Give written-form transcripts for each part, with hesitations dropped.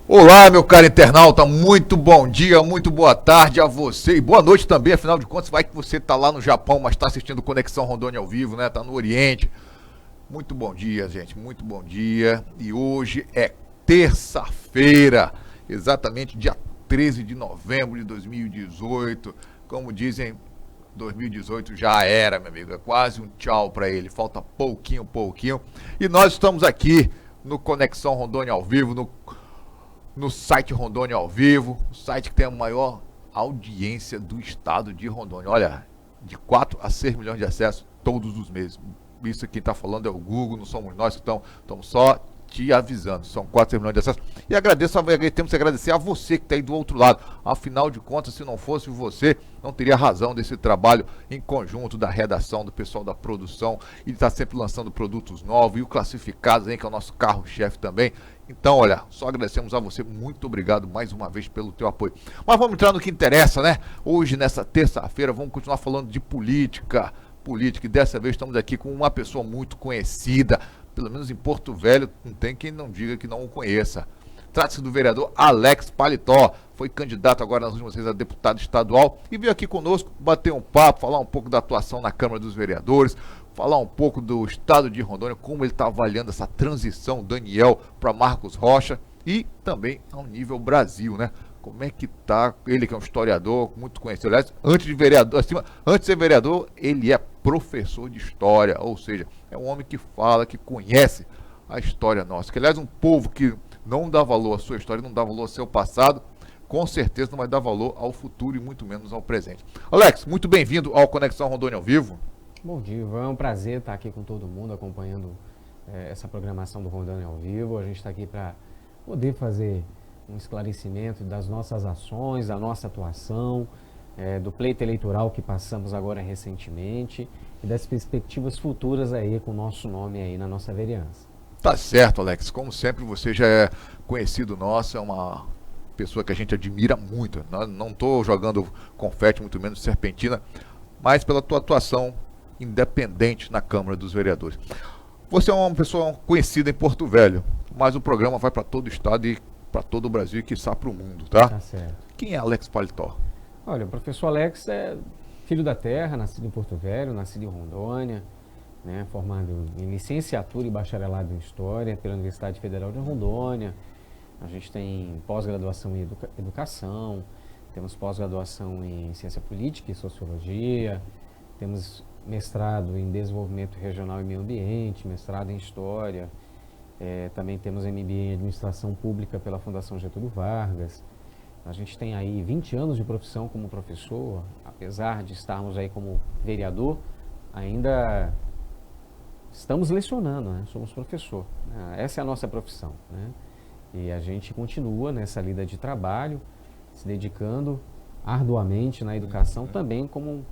Olá, meu caro internauta, muito bom dia, muito boa tarde a você e boa noite também, afinal de contas, vai que você tá lá no Japão, mas tá assistindo Conexão Rondônia ao vivo, né? Tá no Oriente. Muito bom dia, gente, muito bom dia. E hoje é terça-feira, exatamente dia 13 de novembro de 2018. Como dizem, 2018 já era, meu amigo, é quase um tchau pra ele, falta pouquinho. E nós estamos aqui no Conexão Rondônia ao vivo, no site Rondônia ao vivo, o site que tem a maior audiência do estado de Rondônia. Olha, de 4 a 6 milhões de acessos todos os meses. Isso quem está falando é o Google, não somos nós que estamos só te avisando. São 4 a 6 milhões de acessos. E temos que agradecer a você que está aí do outro lado. Afinal de contas, se não fosse você, não teria razão desse trabalho em conjunto da redação, do pessoal da produção, e está sempre lançando produtos novos, e o Classificados, hein, que é o nosso carro-chefe também. Então, olha, só agradecemos a você, muito obrigado mais uma vez pelo teu apoio. Mas vamos entrar no que interessa, né? Hoje, nessa terça-feira, vamos continuar falando de política, e dessa vez estamos aqui com uma pessoa muito conhecida, pelo menos em Porto Velho, não tem quem não diga que não o conheça. Trata-se do vereador Alex Paletó, foi candidato agora nas últimas vezes a deputado estadual e veio aqui conosco bater um papo, falar um pouco da atuação na Câmara dos Vereadores, falar um pouco do estado de Rondônia, como ele está avaliando essa transição Daniel para Marcos Rocha e também ao nível Brasil, né? Como é que tá, ele que é um historiador muito conhecido, aliás, antes de ser vereador, ele é professor de história, ou seja, é um homem que fala, que conhece a história nossa, que aliás um povo que não dá valor à sua história, não dá valor ao seu passado, com certeza não vai dar valor ao futuro e muito menos ao presente. Alex, muito bem-vindo ao Conexão Rondônia ao vivo. Bom dia, Ivan. É um prazer estar aqui com todo mundo acompanhando essa programação do Rondônia ao vivo. A gente está aqui para poder fazer um esclarecimento das nossas ações, da nossa atuação, do pleito eleitoral que passamos agora recentemente e das perspectivas futuras aí com o nosso nome aí na nossa vereança. Tá certo, Alex. Como sempre, você já é conhecido nosso, é uma pessoa que a gente admira muito. Não estou jogando confete, muito menos serpentina, mas pela tua atuação independente na Câmara dos Vereadores. Você é uma pessoa conhecida em Porto Velho, mas o programa vai para todo o estado e para todo o Brasil e quiçá para o mundo, tá? Tá certo. Quem é Alex Paletó? Olha, o professor Alex é filho da terra, nascido em Porto Velho, nascido em Rondônia, né, formado em licenciatura e bacharelado em História pela Universidade Federal de Rondônia. A gente tem pós-graduação em Educação, temos pós-graduação em Ciência Política e Sociologia, temos mestrado em Desenvolvimento Regional e Meio Ambiente, mestrado em História, também temos MBA em Administração Pública pela Fundação Getúlio Vargas. A gente tem aí 20 anos de profissão como professor, apesar de estarmos aí como vereador, ainda estamos lecionando, né? Somos professor, né? Essa é a nossa profissão, né? E a gente continua nessa lida de trabalho, se dedicando arduamente na educação, também como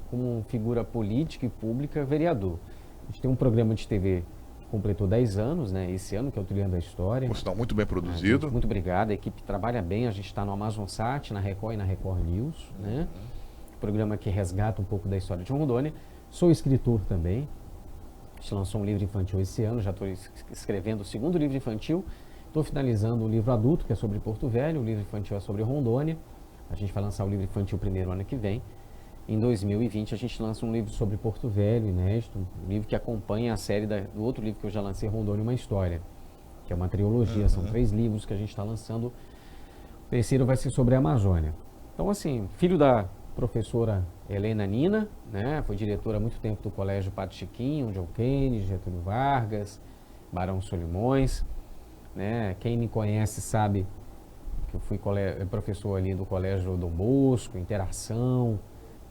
figura política e pública vereador. A gente tem um programa de TV que completou 10 anos, né, esse ano, que é o Trilhando a História. Você está muito bem produzido. Muito obrigado, a equipe trabalha bem, a gente está no AmazonSat, na Record e na Record News, né? Programa que resgata um pouco da história de Rondônia. Sou escritor também, a gente lançou um livro infantil esse ano, já estou escrevendo o segundo livro infantil, estou finalizando um livro adulto, que é sobre Porto Velho, o livro infantil é sobre Rondônia. A gente vai lançar o livro infantil primeiro ano que vem. Em 2020 a gente lança um livro sobre Porto Velho, inédito, um livro que acompanha a série do outro livro que eu já lancei, Rondônia, uma História, que é uma trilogia, são 3 livros que a gente está lançando. O terceiro vai ser sobre a Amazônia. Então, assim, filho da professora Helena Nina, né, foi diretora há muito tempo do Colégio Padre Chiquinho, John Kennedy, Getúlio Vargas, Barão Solimões, né? Quem me conhece sabe que eu fui professor ali do Colégio Dom Bosco, Interação,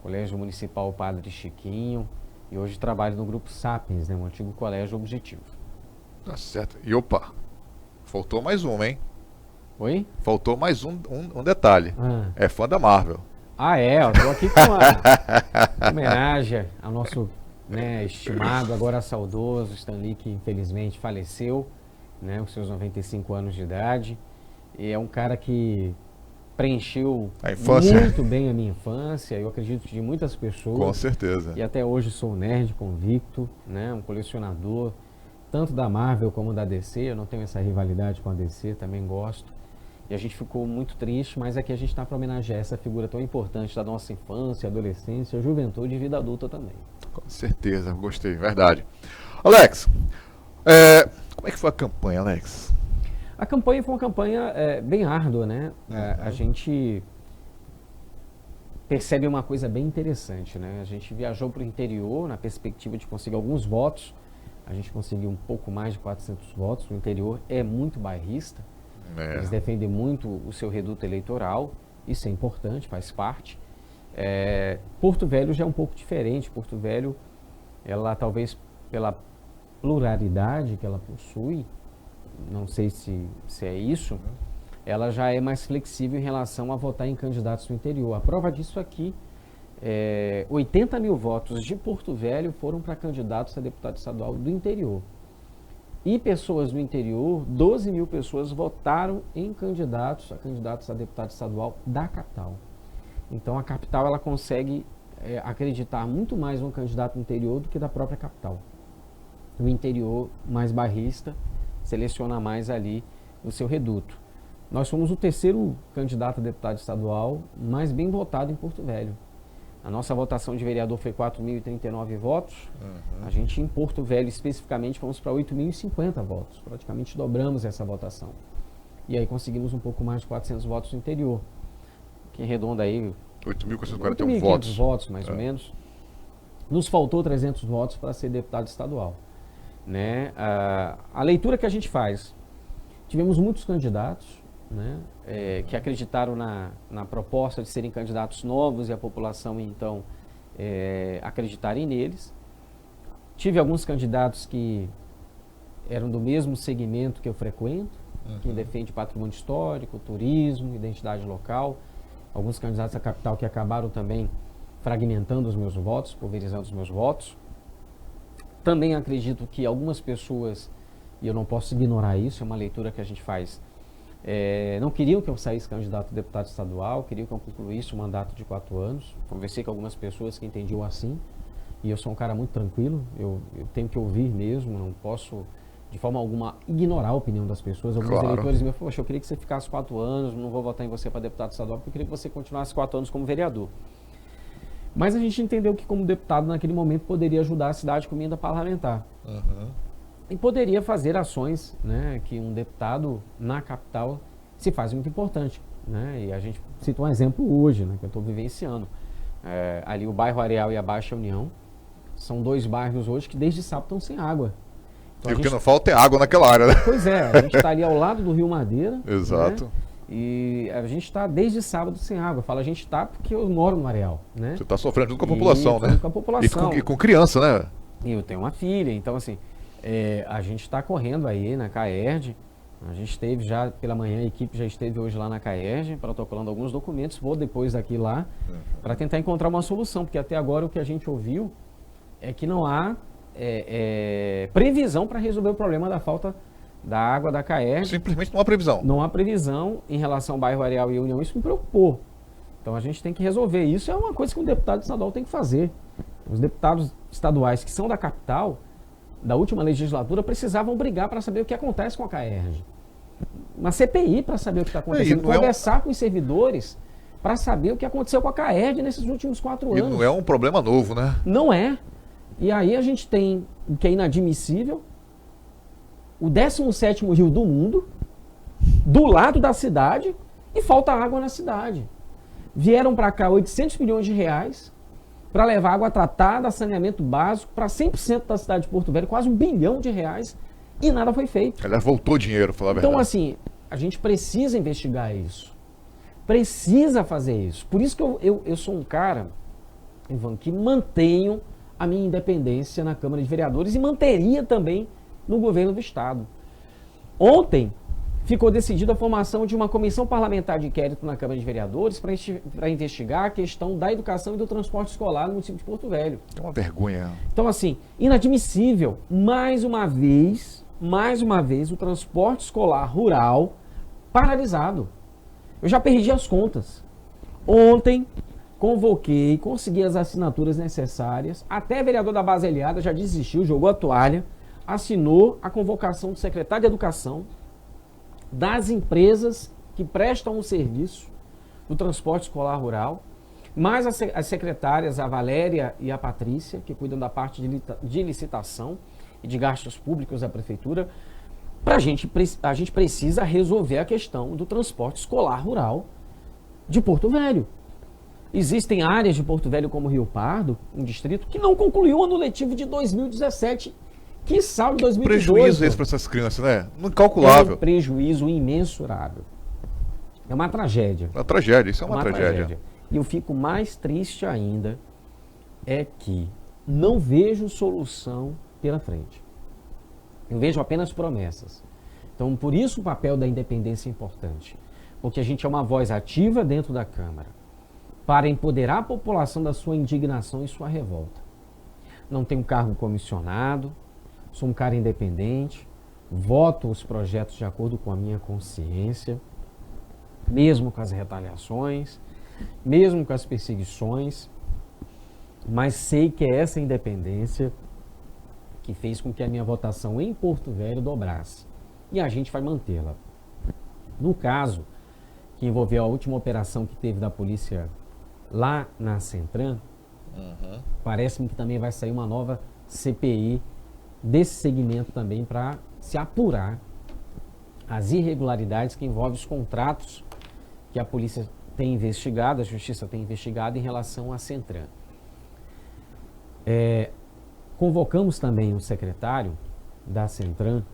Colégio Municipal Padre Chiquinho, e hoje trabalho no Grupo Sapiens, né, um antigo Colégio Objetivo. Tá certo. E opa, faltou mais um, hein? Oi? Faltou mais um detalhe. É fã da Marvel. Eu tô aqui com uma homenagem ao nosso, né, estimado, agora saudoso Stan Lee, que infelizmente faleceu, né, com seus 95 anos de idade. E é um cara que preencheu muito bem a minha infância, eu acredito de muitas pessoas. Com certeza. E até hoje sou um nerd convicto, né, um colecionador tanto da Marvel como da DC. Eu não tenho essa rivalidade com a DC, também gosto. E a gente ficou muito triste, mas aqui a gente está para homenagear essa figura tão importante da nossa infância, adolescência, juventude e vida adulta também. Com certeza, gostei, verdade. Alex, como é que foi a campanha, Alex? A campanha foi uma campanha bem árdua, né? A gente percebe uma coisa bem interessante, né? A gente viajou para o interior na perspectiva de conseguir alguns votos. A gente conseguiu um pouco mais de 400 votos. O interior é muito bairrista. Eles defendem muito o seu reduto eleitoral. Isso é importante, faz parte. Porto Velho já é um pouco diferente. Porto Velho, ela talvez pela pluralidade que ela possui, não sei se é isso, ela já é mais flexível em relação a votar em candidatos do interior. A prova disso aqui, 80 mil votos de Porto Velho foram para candidatos a deputado estadual do interior. E pessoas do interior, 12 mil pessoas votaram em candidatos a deputado estadual da capital. Então a capital ela consegue acreditar muito mais no candidato do interior do que da própria capital. O interior mais bairrista seleciona mais ali o seu reduto. Nós fomos o terceiro candidato a deputado estadual mais bem votado em Porto Velho. A nossa votação de vereador foi 4.039 votos. A gente, em Porto Velho, especificamente, fomos para 8.050 votos. Praticamente dobramos essa votação. E aí conseguimos um pouco mais de 400 votos no interior. Que arredonda aí... 8.441 votos. votos, mais ou menos. Nos faltou 300 votos para ser deputado estadual. Né? A leitura que a gente faz, tivemos muitos candidatos, né, que acreditaram na proposta de serem candidatos novos e a população então acreditarem neles. Tive alguns candidatos que eram do mesmo segmento que eu frequento, que defende patrimônio histórico, turismo, identidade local. Alguns candidatos à capital que acabaram também fragmentando os meus votos, pulverizando os meus votos. Também acredito que algumas pessoas, e eu não posso ignorar isso, é uma leitura que a gente faz, não queriam que eu saísse candidato a deputado estadual, queriam que eu concluísse o mandato de 4 anos. Conversei com algumas pessoas que entendiam assim, e eu sou um cara muito tranquilo, eu tenho que ouvir mesmo, não posso de forma alguma ignorar a opinião das pessoas. Alguns eleitores me falaram, poxa, eu queria que você ficasse 4 anos, não vou votar em você para deputado estadual, porque eu queria que você continuasse 4 anos como vereador. Mas a gente entendeu que como deputado naquele momento poderia ajudar a cidade com emenda parlamentar. E poderia fazer ações, né, que um deputado na capital se faz muito importante. Né? E a gente cita um exemplo hoje, né, que eu estou vivenciando. Ali o bairro Areal e a Baixa União são 2 bairros hoje que desde sábado estão sem água. Então, e o que não falta é água naquela área, né? Pois é, a gente está ali ao lado do Rio Madeira. Exato. Né? E a gente está desde sábado sem água. Fala, a gente está porque eu moro no Areal. Né? Você está sofrendo junto com a população, né? Com a população. E com criança, né? E eu tenho uma filha, então assim, a gente está correndo aí na CAERJ. A gente esteve já pela manhã, a equipe já esteve hoje lá na CAERJ, protocolando alguns documentos. Vou depois daqui lá para tentar encontrar uma solução, porque até agora o que a gente ouviu é que não há previsão para resolver o problema da falta da água da CAERJ. Simplesmente não há previsão. Não há previsão em relação ao bairro Areal e União. Isso me preocupou. Então a gente tem que resolver. Isso é uma coisa que um deputado estadual tem que fazer. Os deputados estaduais que são da capital, da última legislatura, precisavam brigar para saber o que acontece com a CAERJ. Uma CPI para saber o que está acontecendo. Conversar com os servidores para saber o que aconteceu com a CAERJ nesses últimos 4 anos. E não é um problema novo, né? Não é. E aí a gente tem o que é inadmissível, o 17º rio do mundo, do lado da cidade, e falta água na cidade. Vieram para cá 800 milhões de reais para levar água tratada, saneamento básico para 100% da cidade de Porto Velho, quase R$1 bilhão, e nada foi feito. Aliás, voltou dinheiro, falar a verdade. Então, assim, a gente precisa investigar isso. Precisa fazer isso. Por isso que eu sou um cara, Ivan, que mantenho a minha independência na Câmara de Vereadores e manteria também no governo do Estado. Ontem ficou decidida a formação de uma comissão parlamentar de inquérito na Câmara de Vereadores para investigar a questão da educação e do transporte escolar no município de Porto Velho. É uma vergonha. Então, assim, inadmissível. Mais uma vez, o transporte escolar rural paralisado. Eu já perdi as contas. Ontem, convoquei, consegui as assinaturas necessárias. Até vereador da Base Aliada já desistiu, jogou a toalha. assinou a convocação do secretário de Educação das empresas que prestam o serviço do transporte escolar rural, mais as secretárias, a Valéria e a Patrícia, que cuidam da parte de licitação e de gastos públicos da prefeitura. A gente precisa resolver a questão do transporte escolar rural de Porto Velho. Existem áreas de Porto Velho como Rio Pardo, um distrito, que não concluiu o ano letivo de 2017, que salve 2018. Prejuízo esse para essas crianças, né? Incalculável. É um prejuízo imensurável. É uma tragédia. Uma tragédia, isso é uma tragédia. E eu fico mais triste ainda é que não vejo solução pela frente. Eu vejo apenas promessas. Então, por isso o papel da independência é importante. Porque a gente é uma voz ativa dentro da Câmara para empoderar a população da sua indignação e sua revolta. Não tenho cargo comissionado, sou um cara independente, voto os projetos de acordo com a minha consciência, mesmo com as retaliações, mesmo com as perseguições, mas sei que é essa independência que fez com que a minha votação em Porto Velho dobrasse. E a gente vai mantê-la. No caso que envolveu a última operação que teve da polícia lá na Centram, parece-me que também vai sair uma nova CPI desse segmento também para se apurar as irregularidades que envolvem os contratos que a polícia tem investigado, a justiça tem investigado em relação à Centram. Convocamos também o secretário da Centram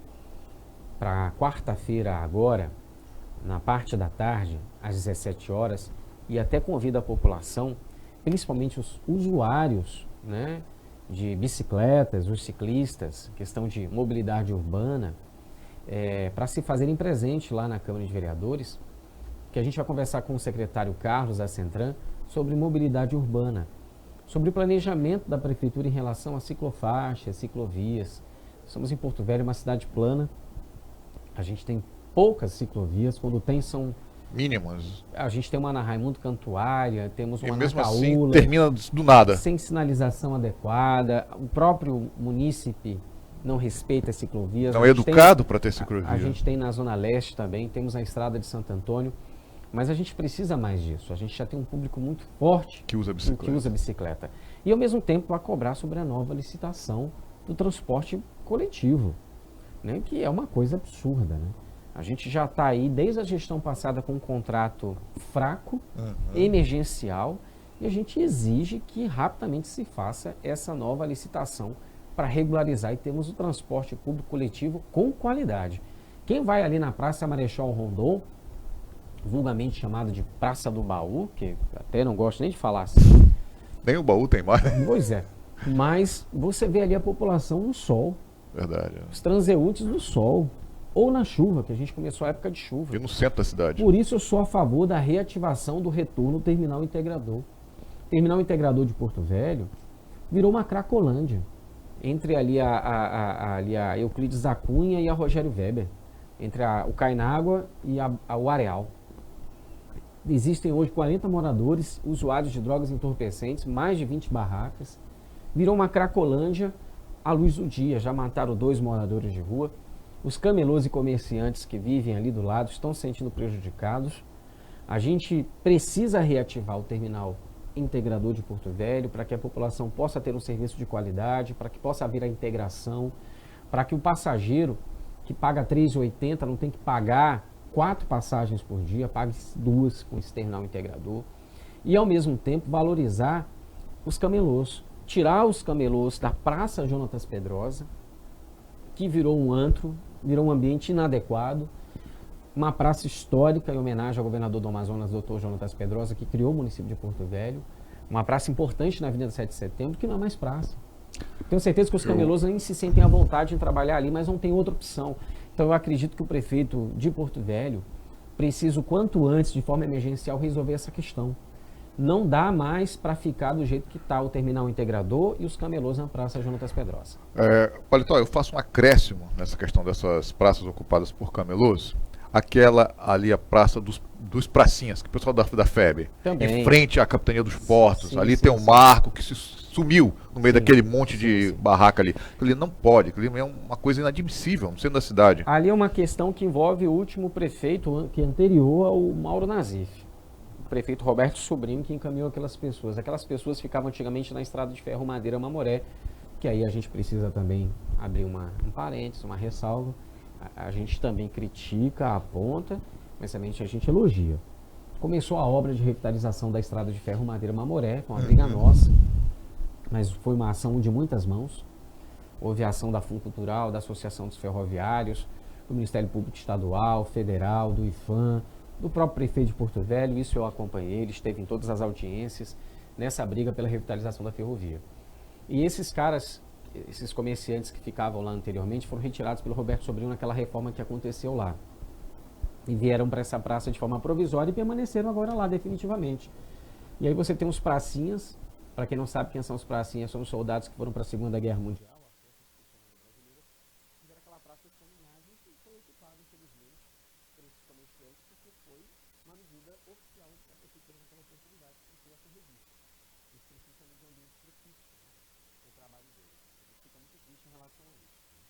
para quarta-feira agora, na parte da tarde, às 17 horas, e até convido a população, principalmente os usuários, né, de bicicletas, os ciclistas, questão de mobilidade urbana, para se fazerem presente lá na Câmara de Vereadores, que a gente vai conversar com o secretário Carlos da Centram sobre mobilidade urbana, sobre o planejamento da prefeitura em relação a ciclofaixas, ciclovias. Estamos em Porto Velho, uma cidade plana, a gente tem poucas ciclovias, quando tem são mínimas. A gente tem uma na Raimundo Cantuária, temos uma e mesmo na Caúla, assim termina do nada. Sem sinalização adequada, o próprio munícipe não respeita as ciclovias. Não é educado para ter ciclovia. A gente tem na Zona Leste também, temos a estrada de Santo Antônio, mas a gente precisa mais disso. A gente já tem um público muito forte que usa bicicleta. E ao mesmo tempo vai cobrar sobre a nova licitação do transporte coletivo, né, que é uma coisa absurda, né? A gente já está aí desde a gestão passada com um contrato fraco, emergencial, e a gente exige que rapidamente se faça essa nova licitação para regularizar e termos o transporte público coletivo com qualidade. Quem vai ali na Praça Marechal Rondon, vulgarmente chamado de Praça do Baú, que até não gosto nem de falar assim. Nem o baú tem mais. Pois é, mas você vê ali a população no sol. Verdade. Os transeuntes no sol. Ou na chuva, que a gente começou a época de chuva. E no centro da cidade. Por isso eu sou a favor da reativação do retorno do terminal integrador. O terminal integrador de Porto Velho virou uma cracolândia. Entre ali a Euclides da Cunha e a Rogério Weber. Entre o Cainágua e o Areal. Existem hoje 40 moradores, usuários de drogas entorpecentes, mais de 20 barracas. Virou uma cracolândia à luz do dia. Já mataram 2 moradores de rua. Os camelôs e comerciantes que vivem ali do lado estão se sentindo prejudicados. A gente precisa reativar o terminal integrador de Porto Velho para que a população possa ter um serviço de qualidade, para que possa haver a integração, para que o passageiro que paga R$ 3,80 não tem que pagar 4 passagens por dia, pague 2 com esse terminal integrador. E, ao mesmo tempo, valorizar os camelôs. Tirar os camelôs da Praça Jonatas Pedrosa, que virou um antro, virou um ambiente inadequado, uma praça histórica em homenagem ao governador do Amazonas, Dr. Jonatas Pedrosa, que criou o município de Porto Velho, uma praça importante na Avenida 7 de Setembro, que não é mais praça. Tenho certeza que os camelôs nem se sentem à vontade em trabalhar ali, mas não tem outra opção. Então eu acredito que o prefeito de Porto Velho precisa, o quanto antes, de forma emergencial, resolver essa questão. Não dá mais para ficar do jeito que está o terminal integrador e os camelôs na Praça Jonatas Pedrosa. Paletó, eu faço um acréscimo nessa questão dessas praças ocupadas por camelôs. Aquela ali, a Praça dos Pracinhas, que o pessoal da FEB, também, em frente à Capitania dos Portos, sim, ali sim, tem um marco que se sumiu no meio daquele monte de barraca ali. Aquilo ali não pode, aquilo ali é uma coisa inadmissível no centro da cidade. Ali é uma questão que envolve o último prefeito, que é anterior ao Mauro Nazif. O prefeito Roberto Sobrinho, que encaminhou aquelas pessoas. Aquelas pessoas ficavam antigamente na estrada de ferro Madeira Mamoré, que aí a gente precisa também abrir um parênteses, uma ressalva. A gente também critica, aponta, mas também a gente elogia. Começou a obra de revitalização da estrada de ferro Madeira Mamoré, com a briga nossa, mas foi uma ação de muitas mãos. Houve a ação da Funcultural, da Associação dos Ferroviários, do Ministério Público Estadual, Federal, do IFAM, do próprio prefeito de Porto Velho. Isso eu acompanhei, ele esteve em todas as audiências nessa briga pela revitalização da ferrovia. E esses caras, esses comerciantes que ficavam lá anteriormente, foram retirados pelo Roberto Sobrinho naquela reforma que aconteceu lá. E vieram para essa praça de forma provisória e permaneceram agora lá definitivamente. E aí você tem os pracinhas, para quem não sabe quem são os pracinhas, são os soldados que foram para a Segunda Guerra Mundial. Tiveram aquela praça de homenagem que foi ocupada, infelizmente, por esses comerciantes, porque foi uma medida oficial que a prefeitura naquela oportunidade que foi essa revista. Eles precisam também de um ambiente propício, né, para o trabalho deles. A gente fica muito triste em relação a isso. Né?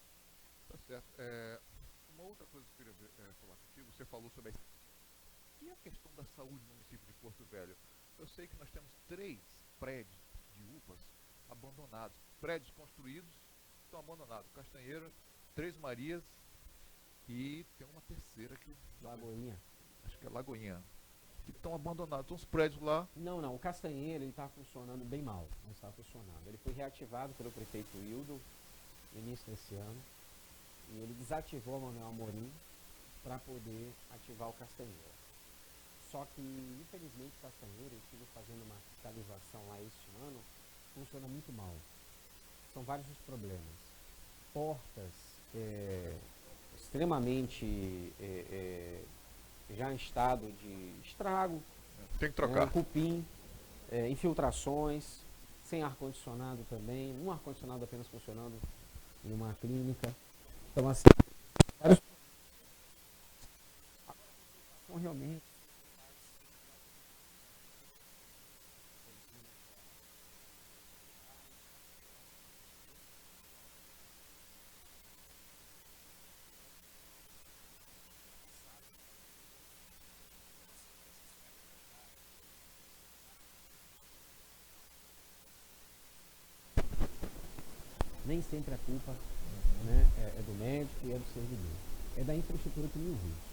Tá certo. Uma outra coisa que eu queria falar contigo, você falou sobre e a questão da saúde no município de Porto Velho. Eu sei que nós temos 3 prédios de UPAs abandonados, prédios construídos estão abandonados, Castanheira, Três Marias e tem uma terceira aqui, Lagoinha. Acho que é Lagoinha, que estão abandonados, estão os prédios lá. Não, o Castanheira ele está funcionando bem mal, não está funcionando. Ele foi reativado pelo prefeito Wildo no início desse ano. E ele desativou a Manuel Amorim para poder ativar o Castanheira. Só que, infelizmente, o Castanheira, eu estive fazendo uma fiscalização lá este ano, funciona muito mal. São vários os problemas. Portas extremamente já em estado de estrago. Tem que trocar. Cupim, infiltrações, sem ar-condicionado também, um ar-condicionado apenas funcionando em uma clínica. Então, assim, vários realmente nem sempre a culpa, né, é do médico e é do servidor. É da infraestrutura que não existe.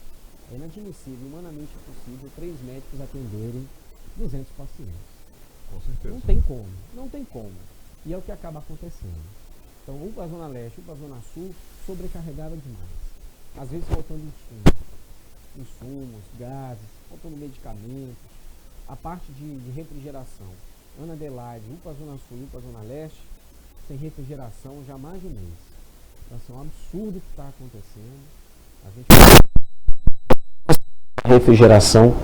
É inadmissível, humanamente impossível, 3 médicos atenderem 200 pacientes. Com certeza. Não tem como. E é o que acaba acontecendo. Então, UPA Zona Leste, UPA Zona Sul, sobrecarregada demais. Às vezes faltando insumos, gases, faltando medicamentos, a parte de refrigeração. Ana Adelaide, UPA Zona Sul e UPA Zona Leste, sem refrigeração já há mais de um mês. Então, assim, é um absurdo o que está acontecendo. A gente... Refrigeração,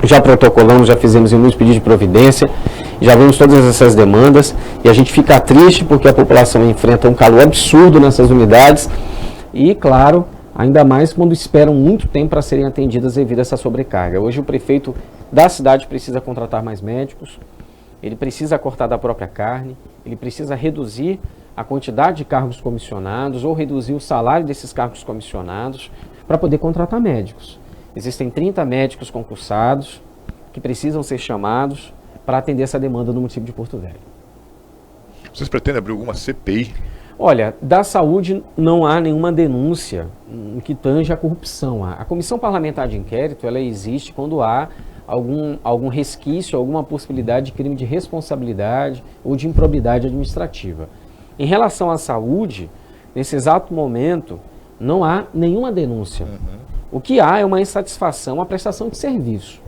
já protocolamos, já fizemos inúmeros pedidos de providência, já vimos todas essas demandas e a gente fica triste porque a população enfrenta um calor absurdo nessas unidades e, claro, ainda mais quando esperam muito tempo para serem atendidas devido a essa sobrecarga. Hoje o prefeito da cidade precisa contratar mais médicos, ele precisa cortar da própria carne, ele precisa reduzir a quantidade de cargos comissionados ou reduzir o salário desses cargos comissionados para poder contratar médicos. Existem 30 médicos concursados que precisam ser chamados para atender essa demanda no município de Porto Velho. Vocês pretendem abrir alguma CPI? Olha, da saúde não há nenhuma denúncia que tange a corrupção. A Comissão Parlamentar de Inquérito, ela existe quando há algum resquício, alguma possibilidade de crime de responsabilidade ou de improbidade administrativa. Em relação à saúde, nesse exato momento, não há nenhuma denúncia. O que há é uma insatisfação à prestação de serviço.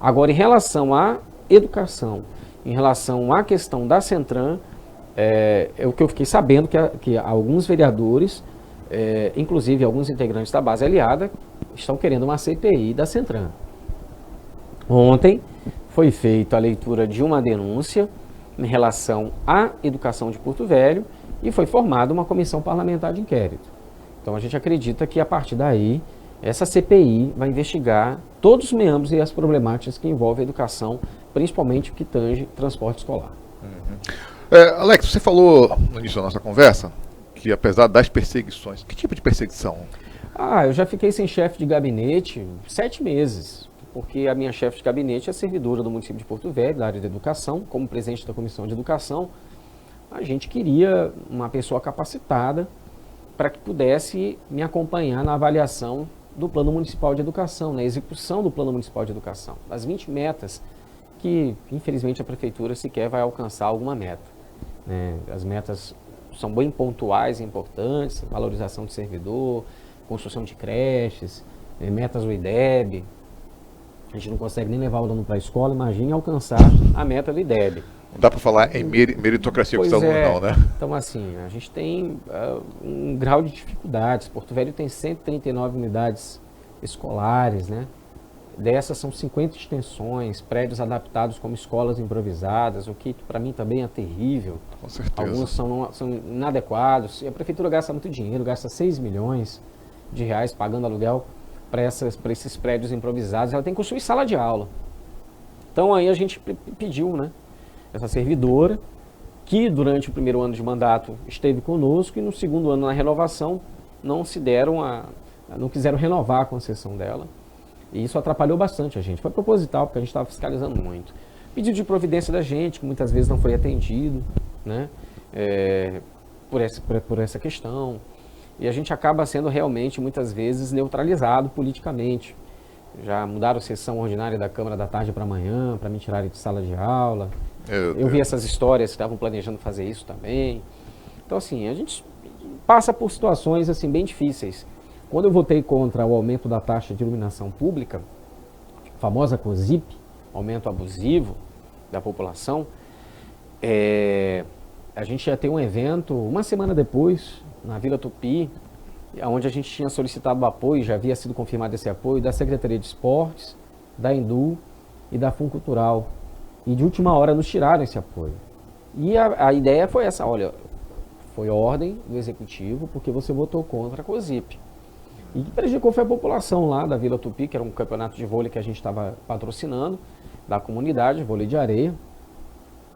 Agora, em relação à educação, em relação à questão da Centram, é o que eu fiquei sabendo que alguns vereadores, inclusive alguns integrantes da base aliada, estão querendo uma CPI da Centram. Ontem foi feita a leitura de uma denúncia em relação à educação de Porto Velho e foi formada uma comissão parlamentar de inquérito. Então a gente acredita que a partir daí essa CPI vai investigar todos os meandros e as problemáticas que envolvem a educação, principalmente o que tange transporte escolar. Alex, você falou no início da nossa conversa que apesar das perseguições, que tipo de perseguição? Eu já fiquei sem chefe de gabinete 7 meses, porque a minha chefe de gabinete é servidora do município de Porto Velho, da área de educação, como presidente da Comissão de Educação. A gente queria uma pessoa capacitada para que pudesse me acompanhar na avaliação do Plano Municipal de Educação, na execução do Plano Municipal de Educação, das 20 metas que, infelizmente, a Prefeitura sequer vai alcançar alguma meta. As metas são bem pontuais e importantes, valorização do servidor, construção de creches, metas do IDEB. A gente não consegue nem levar o aluno para a escola, imagine alcançar a meta do IDEB. Não dá para falar em meritocracia com os alunos, não, né? Então, assim, a gente tem um grau de dificuldades. Porto Velho tem 139 unidades escolares, né? Dessas são 50 extensões, prédios adaptados como escolas improvisadas, o que para mim também é terrível. Com certeza. Alguns são inadequados. E a Prefeitura gasta muito dinheiro, gasta 6 milhões de reais pagando aluguel para esses prédios improvisados. Ela tem que construir sala de aula. Então aí a gente pediu, né? Essa servidora, que durante o primeiro ano de mandato esteve conosco e no segundo ano na renovação não quiseram renovar a concessão dela. E isso atrapalhou bastante a gente. Foi proposital, porque a gente estava fiscalizando muito. Pedido de providência da gente, que muitas vezes não foi atendido, né? Por essa questão. E a gente acaba sendo realmente, muitas vezes, neutralizado politicamente. Já mudaram a sessão ordinária da Câmara da tarde para amanhã, para me tirarem de sala de aula. Eu vi essas histórias que estavam planejando fazer isso também. Então, assim, a gente passa por situações assim, bem difíceis. Quando eu votei contra o aumento da taxa de iluminação pública, a famosa COSIP, aumento abusivo da população, a gente ia ter um evento uma semana depois, na Vila Tupi, onde a gente tinha solicitado o apoio, já havia sido confirmado esse apoio, da Secretaria de Esportes, da Indu e da Funcultural. E de última hora nos tiraram esse apoio. E a ideia foi essa, olha, foi ordem do Executivo porque você votou contra a COSIP. E que prejudicou foi a população lá da Vila Tupi, que era um campeonato de vôlei que a gente estava patrocinando, da comunidade, vôlei de areia.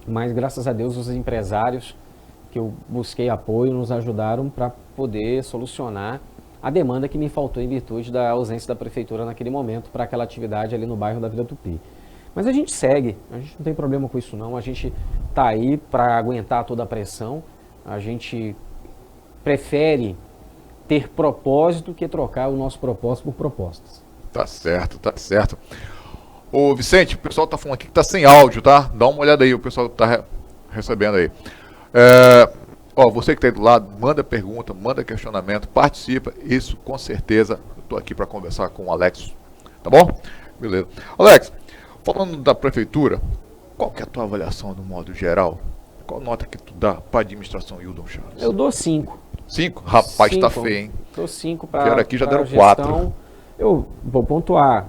Mas graças a Deus os empresários que eu busquei apoio nos ajudaram para poder solucionar a demanda que me faltou em virtude da ausência da Prefeitura naquele momento para aquela atividade ali no bairro da Vila Tupi. Mas a gente segue, a gente não tem problema com isso não, a gente está aí para aguentar toda a pressão, a gente prefere ter propósito que trocar o nosso propósito por propostas. Tá certo, tá certo. Ô Vicente, o pessoal tá falando aqui que tá sem áudio, tá? Dá uma olhada aí, o pessoal tá recebendo aí. Você que tá aí do lado, manda pergunta, manda questionamento, participa, isso com certeza, eu tô aqui para conversar com o Alex, tá bom? Beleza. Alex, falando da prefeitura, qual que é a tua avaliação no modo geral? Qual nota que tu dá para a administração Hildon Chaves? Eu dou 5. 5? Rapaz, 5. Tá feio, hein? Dou 5 para a aqui já deram 4. Eu vou pontuar.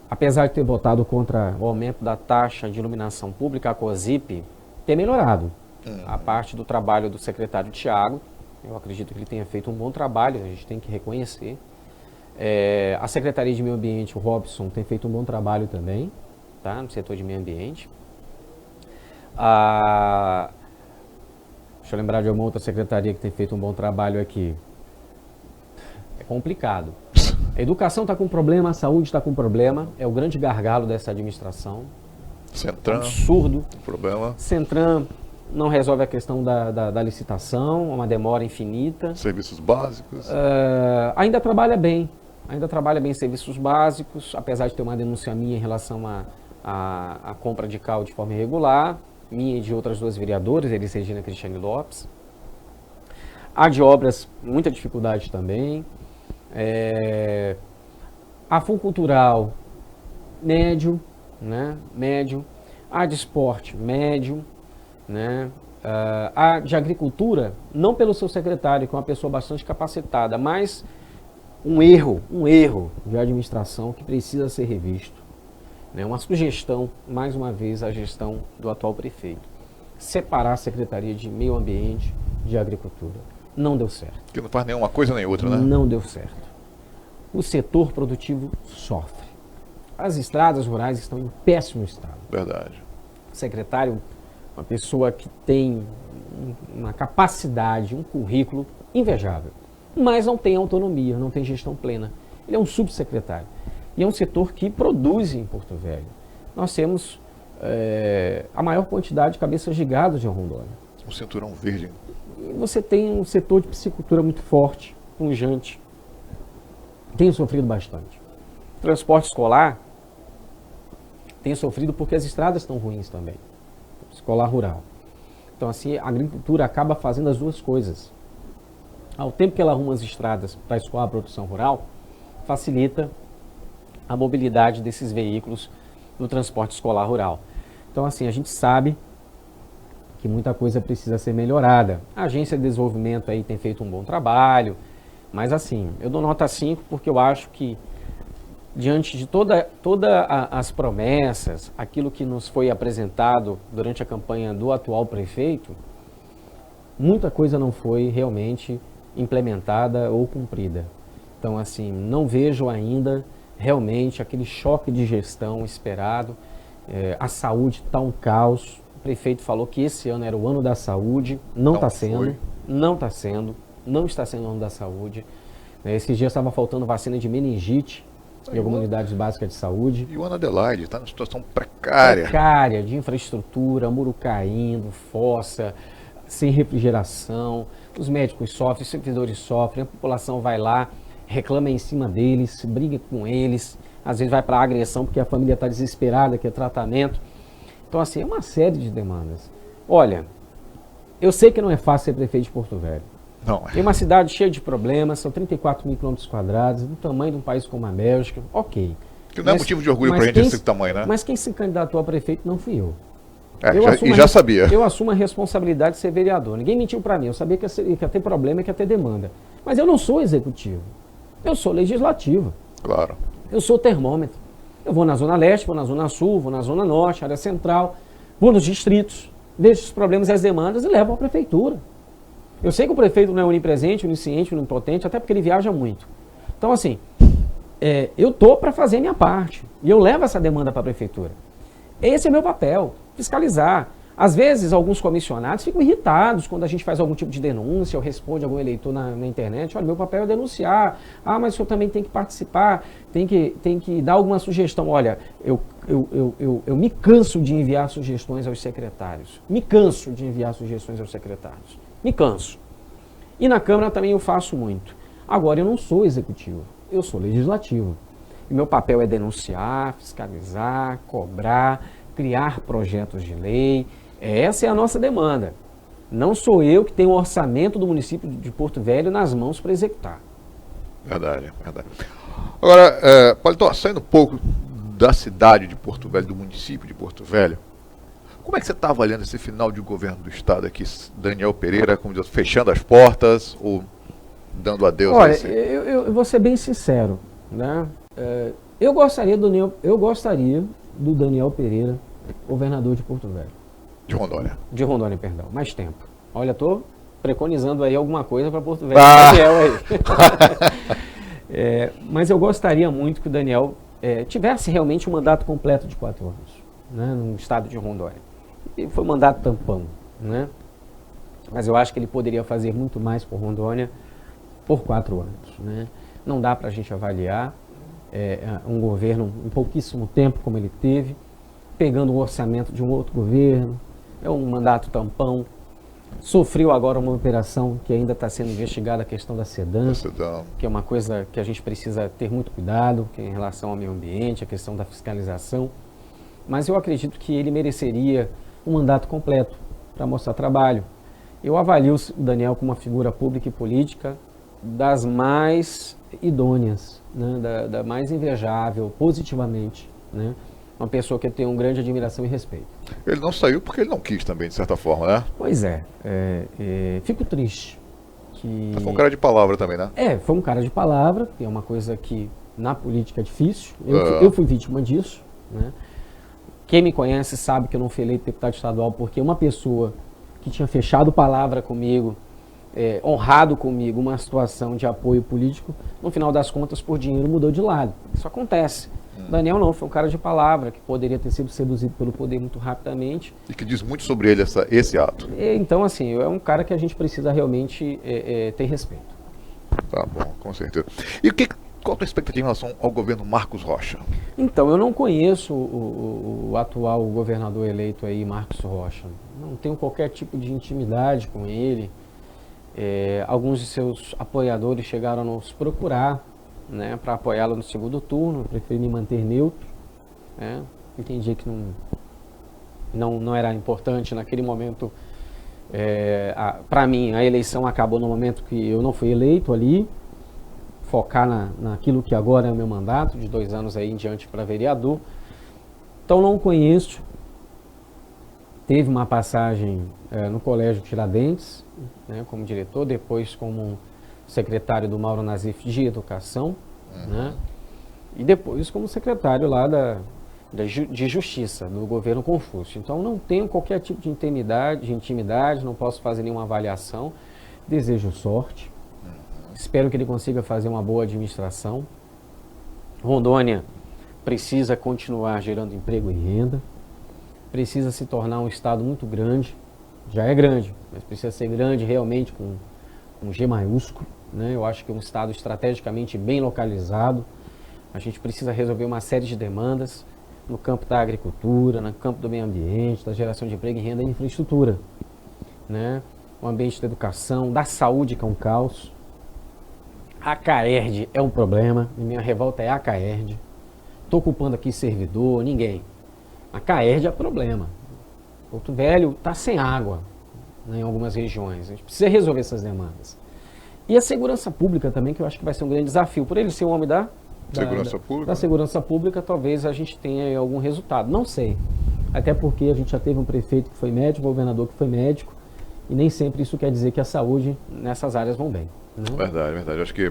Apesar de ter votado contra o aumento da taxa de iluminação pública, a COSIP, tem melhorado. A parte do trabalho do secretário Tiago, eu acredito que ele tenha feito um bom trabalho, a gente tem que reconhecer. A Secretaria de Meio Ambiente, o Robson, tem feito um bom trabalho também, tá, no setor de meio ambiente. Deixa eu lembrar de uma outra secretaria que tem feito um bom trabalho aqui. É complicado. A educação está com problema, a saúde está com problema, é o grande gargalo dessa administração. Centram. Absurdo. Problema. Centram não resolve a questão da licitação, uma demora infinita. Serviços básicos. Ainda trabalha bem em serviços básicos, apesar de ter uma denúncia minha em relação à compra de cal de forma irregular, minha e de outras 2 vereadoras, Elis Regina e Cristiane Lopes. A de obras, muita dificuldade também. A Funcultural, médio, né? Médio. A de esporte, médio, né? A de agricultura, não pelo seu secretário, que é uma pessoa bastante capacitada, mas um erro de administração que precisa ser revisto. Uma sugestão, mais uma vez, à gestão do atual prefeito. Separar a Secretaria de Meio Ambiente de Agricultura. Não deu certo. Que não faz nenhuma coisa nem outra, né? Não deu certo. O setor produtivo sofre. As estradas rurais estão em péssimo estado. Verdade. secretário, uma pessoa que tem uma capacidade, um currículo invejável, mas não tem autonomia, não tem gestão plena. Ele é um subsecretário. E é um setor que produz em Porto Velho. Nós temos a maior quantidade de cabeças de gado de Rondônia. Um cinturão verde. E você tem um setor de piscicultura muito forte, pujante. Tem sofrido bastante. Transporte escolar tem sofrido porque as estradas estão ruins também. Escolar rural. Então, assim, a agricultura acaba fazendo as duas coisas. Ao tempo que ela arruma as estradas para escoar a produção rural, facilita a mobilidade desses veículos do transporte escolar rural. Então, assim, a gente sabe que muita coisa precisa ser melhorada. A Agência de Desenvolvimento aí tem feito um bom trabalho, mas assim, eu dou nota 5 porque eu acho que diante de todas as promessas, aquilo que nos foi apresentado durante a campanha do atual prefeito, muita coisa não foi realmente implementada ou cumprida. Então, assim, não vejo ainda realmente aquele choque de gestão esperado. A saúde está um caos. O prefeito falou que esse ano era o ano da saúde. Não está sendo. Não está sendo. Não está sendo o ano da saúde. Esses dias estava faltando vacina de meningite em algumas unidades básicas de saúde. E o Ana Adelaide está numa situação precária. Precária, de infraestrutura, muro caindo, fossa, sem refrigeração. Os médicos sofrem, os servidores sofrem, a população vai lá, reclama em cima deles, briga com eles, às vezes vai para agressão porque a família está desesperada, quer tratamento. Então, assim, é uma série de demandas. Olha, eu sei que não é fácil ser prefeito de Porto Velho. Não. Tem uma cidade cheia de problemas, são 34 mil quilômetros quadrados, do tamanho de um país como a Bélgica, ok. Que não é motivo de orgulho para a gente esse tamanho, né? Mas quem se candidatou a prefeito não fui eu. Já sabia. Eu assumo a responsabilidade de ser vereador. Ninguém mentiu para mim. Eu sabia que ia ter problema e que ia ter demanda. Mas eu não sou executivo. Eu sou legislativo. Claro. Eu sou termômetro. Eu vou na Zona Leste, vou na Zona Sul, vou na Zona Norte, área central, vou nos distritos, vejo os problemas e as demandas e levo à prefeitura. Eu sei que o prefeito não é onipresente, onisciente, onipotente, até porque ele viaja muito. Então, assim, eu estou para fazer a minha parte. E eu levo essa demanda para a prefeitura. Esse é meu papel, fiscalizar. Às vezes, alguns comissionados ficam irritados quando a gente faz algum tipo de denúncia ou responde algum eleitor na internet. Olha, meu papel é denunciar. Ah, mas o senhor também tem que participar, tem que dar alguma sugestão. Olha, eu me canso de enviar sugestões aos secretários. Me canso de enviar sugestões aos secretários. Me canso. E na Câmara também eu faço muito. Agora, eu não sou executivo, eu sou legislativo. E meu papel é denunciar, fiscalizar, cobrar, criar projetos de lei. Essa é a nossa demanda. Não sou eu que tenho o orçamento do município de Porto Velho nas mãos para executar. Verdade, verdade. Agora, Paletó, saindo um pouco da cidade de Porto Velho, do município de Porto Velho, como é que você está avaliando esse final de governo do estado aqui, Daniel Pereira, como diz, fechando as portas ou dando adeus? Olha, eu vou ser bem sincero, né? Eu gostaria do Daniel Pereira, governador de Porto Velho. De Rondônia. De Rondônia, perdão. Mais tempo. Olha, estou preconizando aí alguma coisa para Porto Velho. Daniel aí. Mas eu gostaria muito que o Daniel tivesse realmente um mandato completo de 4 anos, né, no estado de Rondônia. E foi um mandato tampão, né? Mas eu acho que ele poderia fazer muito mais por Rondônia por 4 anos, né? Não dá para a gente avaliar um governo em pouquíssimo tempo como ele teve, pegando o orçamento de um outro governo. É um mandato tampão. Sofreu agora uma operação que ainda está sendo investigada, a questão da Sedan, que é uma coisa que a gente precisa ter muito cuidado, que é em relação ao meio ambiente, a questão da fiscalização. Mas eu acredito que ele mereceria um mandato completo para mostrar trabalho. Eu avalio o Daniel como uma figura pública e política das mais idôneas, né, da mais invejável, positivamente, né? Uma pessoa que tem uma grande admiração e respeito. Ele não saiu porque ele não quis também, de certa forma, né? Pois fico triste. Mas foi um cara de palavra também, né? Foi um cara de palavra, que é uma coisa que na política é difícil. Eu fui vítima disso, né? Quem me conhece sabe que eu não fui eleito deputado estadual porque uma pessoa que tinha fechado palavra comigo, honrado comigo uma situação de apoio político, no final das contas, por dinheiro, mudou de lado. Isso acontece. Daniel não, foi um cara de palavra, que poderia ter sido seduzido pelo poder muito rapidamente. E que diz muito sobre ele esse ato. Então, assim, é um cara que a gente precisa realmente ter respeito. Tá bom, com certeza. E qual a tua expectativa em relação ao governo Marcos Rocha? Então, eu não conheço o atual governador eleito aí, Marcos Rocha. Não tenho qualquer tipo de intimidade com ele. Alguns de seus apoiadores chegaram a nos procurar, né, para apoiá-lo no segundo turno. Eu preferi me manter neutro. Né? Entendi que não era importante naquele momento. Para mim, a eleição acabou no momento que eu não fui eleito ali. Focar naquilo que agora é o meu mandato, de 2 anos aí em diante para vereador. Então não conheço. Teve uma passagem no Colégio Tiradentes, né, como diretor, depois como secretário do Mauro Nazif de Educação, né, e depois como secretário lá de Justiça, do governo Confúcio. Então não tenho qualquer tipo de intimidade, não posso fazer nenhuma avaliação. Desejo sorte. Espero que ele consiga fazer uma boa administração. Rondônia precisa continuar gerando emprego e renda. Precisa se tornar um estado muito grande. Já é grande, mas precisa ser grande realmente com G maiúsculo. Né? Eu acho que é um estado estrategicamente bem localizado. A gente precisa resolver uma série de demandas no campo da agricultura, no campo do meio ambiente, da geração de emprego e renda e infraestrutura. Né? O ambiente da educação, da saúde, que é um caos. A CAERD é um problema, e minha revolta é a CAERD. Estou culpando aqui servidor, ninguém. A CAERD é problema. Porto Velho está sem água, né, em algumas regiões. A gente precisa resolver essas demandas. E a segurança pública também, que eu acho que vai ser um grande desafio. Por ele ser um homem da segurança pública, talvez a gente tenha algum resultado. Não sei. Até porque a gente já teve um prefeito que foi médico, um governador que foi médico, e nem sempre isso quer dizer que a saúde nessas áreas vão bem. Verdade. Acho que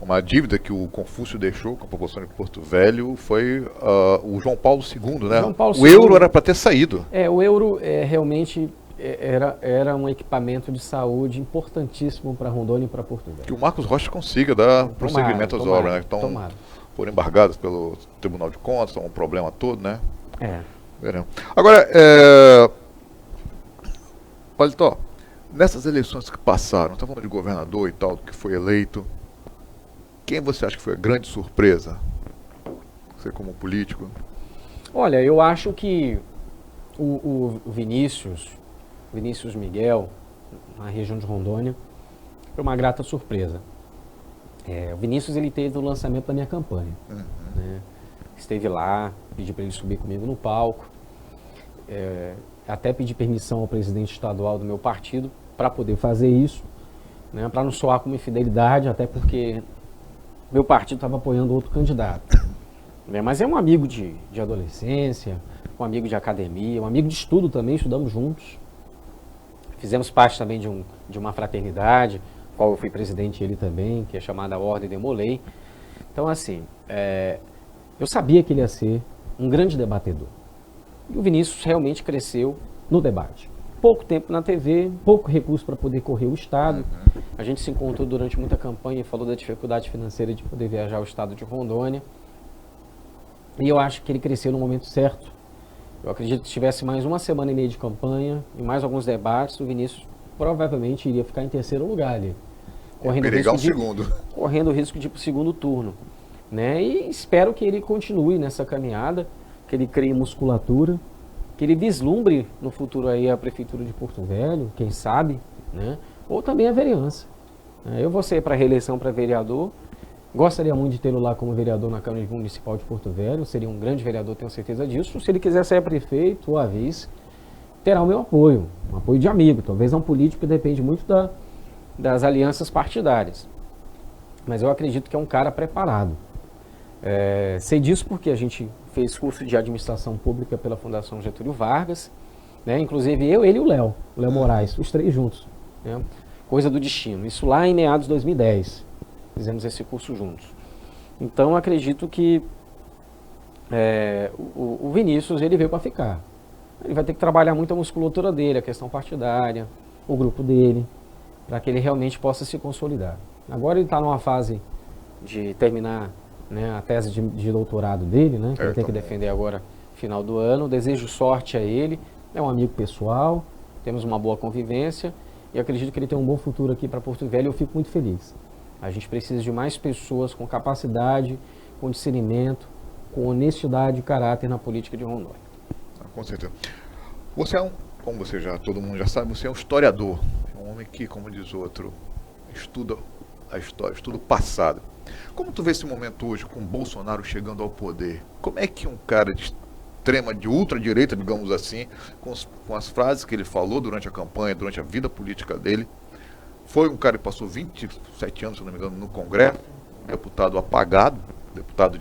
uma dívida que o Confúcio deixou com a população de Porto Velho foi o João Paulo II, né? O euro era para ter saído. O euro realmente era um equipamento de saúde importantíssimo para Rondônia e para Porto Velho. Que o Marcos Rocha consiga dar prosseguimento às obras, né? Então, foram embargadas pelo Tribunal de Contas, um problema todo, né? Agora, Paletó, nessas eleições que passaram, está falando de governador e tal, que foi eleito, quem você acha que foi a grande surpresa? Você como político? Olha, eu acho que o Vinícius Miguel, na região de Rondônia, foi uma grata surpresa. O Vinícius, ele teve o lançamento da minha campanha. Né? Esteve lá, pedi para ele subir comigo no palco. Até pedi permissão ao presidente estadual do meu partido para poder fazer isso, né, para não soar como infidelidade, até porque meu partido estava apoiando outro candidato. Mas é um amigo de adolescência, um amigo de academia, um amigo de estudo também, estudamos juntos. Fizemos parte também de uma fraternidade, qual eu fui presidente ele também, que é chamada Ordem Demolei. Então, assim, eu sabia que ele ia ser um grande debatedor. E o Vinícius realmente cresceu no debate. Pouco tempo na TV, pouco recurso para poder correr o estado. A gente se encontrou durante muita campanha e falou da dificuldade financeira de poder viajar ao estado de Rondônia. E eu acho que ele cresceu no momento certo. Eu acredito que se tivesse mais 1 semana e meia de campanha e mais alguns debates, o Vinícius provavelmente iria ficar em terceiro lugar ali. Correndo o risco de ir para o segundo turno. Né? E espero que ele continue nessa caminhada, que ele crie musculatura, que ele vislumbre no futuro aí a Prefeitura de Porto Velho, quem sabe, né? Ou também a vereança. Eu vou sair para a reeleição para vereador, gostaria muito de tê-lo lá como vereador na Câmara Municipal de Porto Velho, seria um grande vereador, tenho certeza disso. Se ele quiser ser prefeito ou a vice, terá o meu apoio, um apoio de amigo, talvez não político, que depende muito das alianças partidárias. Mas eu acredito que é um cara preparado. Sei disso porque a gente fez curso de administração pública pela Fundação Getúlio Vargas, né? Inclusive ele e o Léo Moraes, os 3 juntos, né? Coisa do destino, isso lá em meados de 2010, fizemos esse curso juntos. Então acredito que o Vinícius, ele veio para ficar. Ele vai ter que trabalhar muito a musculatura dele, a questão partidária, o grupo dele, para que ele realmente possa se consolidar. Agora ele está numa fase de terminar né, a tese de doutorado dele, né, que ele tem que também. defender agora no final do ano. Desejo sorte a ele, é um amigo pessoal, temos uma boa convivência e acredito que ele tem um bom futuro aqui para Porto Velho e eu fico muito feliz. A gente precisa de mais pessoas com capacidade, com discernimento, com honestidade e caráter na política de Rondônia. Com certeza. Você é como todo mundo já sabe, você é um historiador. Um homem que, como diz outro, estuda a história, estuda o passado. Como tu vê esse momento hoje, com Bolsonaro chegando ao poder? Como é que um cara de ultradireita, digamos assim, com as frases que ele falou durante a campanha, durante a vida política dele, foi um cara que passou 27 anos, se não me engano, no Congresso, deputado apagado, deputado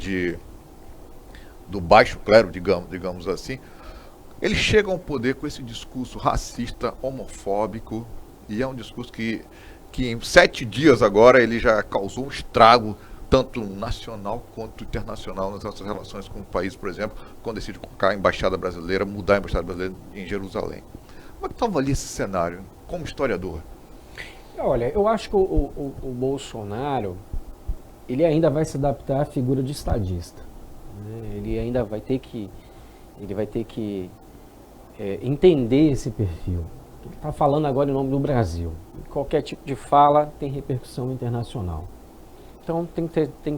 do baixo clero, digamos assim. Ele chega ao poder com esse discurso racista, homofóbico, e é um discurso que em 7 dias agora ele já causou um estrago, tanto nacional quanto internacional, nas nossas relações com o país, por exemplo, quando decide colocar a embaixada brasileira, mudar a embaixada brasileira em Jerusalém. Como é que estava ali esse cenário, como historiador? Olha, eu acho que o Bolsonaro, ele ainda vai se adaptar à figura de estadista, né? Ele ainda vai ter que entender esse perfil. Ele está falando agora em nome do Brasil. Qualquer tipo de fala tem repercussão internacional. Então tem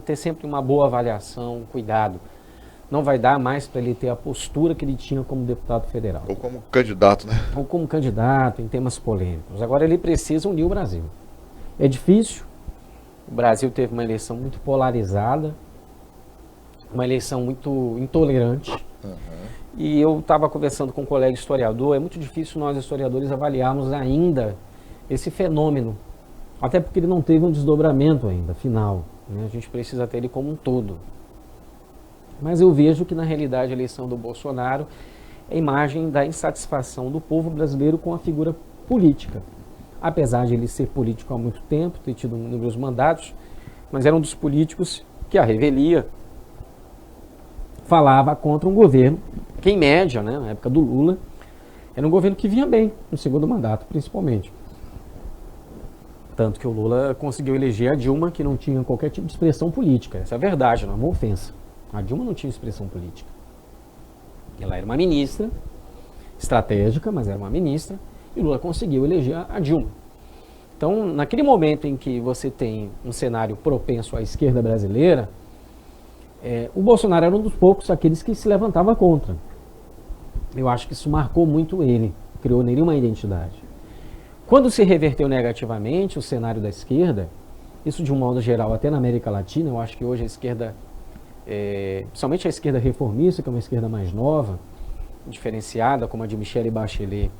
que ter sempre uma boa avaliação, cuidado. Não vai dar mais para ele ter a postura que ele tinha como deputado federal. Ou como candidato, né? Ou como candidato em temas polêmicos. Agora ele precisa unir o Brasil. É difícil. O Brasil teve uma eleição muito polarizada, uma eleição muito intolerante. E eu estava conversando com um colega historiador, é muito difícil nós historiadores avaliarmos ainda esse fenômeno, até porque ele não teve um desdobramento ainda, final, né? A gente precisa ter ele como um todo. Mas eu vejo que na realidade a eleição do Bolsonaro é a imagem da insatisfação do povo brasileiro com a figura política. Apesar de ele ser político há muito tempo, ter tido inúmeros mandatos, mas era um dos políticos que a revelia falava contra um governo que, em média, né, na época do Lula, era um governo que vinha bem no segundo mandato, principalmente. Tanto que o Lula conseguiu eleger a Dilma, que não tinha qualquer tipo de expressão política. Essa é a verdade, não é uma ofensa. A Dilma não tinha expressão política. Ela era uma ministra estratégica, mas era uma ministra, e o Lula conseguiu eleger a Dilma. Então, naquele momento em que você tem um cenário propenso à esquerda brasileira, o Bolsonaro era um dos poucos aqueles que se levantava contra. Eu acho que isso marcou muito ele, criou nele uma identidade. Quando se reverteu negativamente o cenário da esquerda, isso de um modo geral até na América Latina, eu acho que hoje a esquerda, principalmente a esquerda reformista, que é uma esquerda mais nova, diferenciada, como a de Michelle Bachelet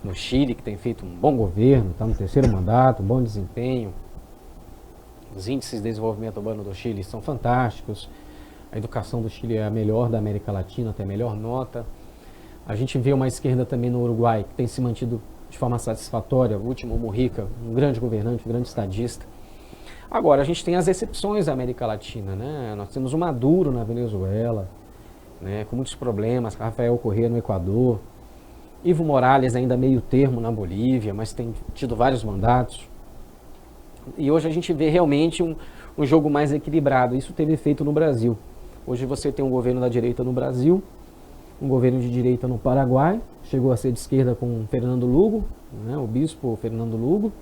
no Chile, que tem feito um bom governo, está no 3º mandato, um bom desempenho. Os índices de desenvolvimento urbano do Chile são fantásticos. A educação do Chile é a melhor da América Latina, tem a melhor nota. A gente vê uma esquerda também no Uruguai, que tem se mantido de forma satisfatória. O último, Mujica, um grande governante, um grande estadista. Agora, a gente tem as exceções da América Latina, né? Nós temos o Maduro na Venezuela, né, com muitos problemas, Rafael Correa no Equador, Evo Morales ainda meio termo na Bolívia, mas tem tido vários mandatos. E hoje a gente vê realmente um jogo mais equilibrado. Isso teve efeito no Brasil. Hoje você tem um governo da direita no Brasil, um governo de direita no Paraguai, chegou a ser de esquerda com Fernando Lugo, né, o bispo Fernando Lugo,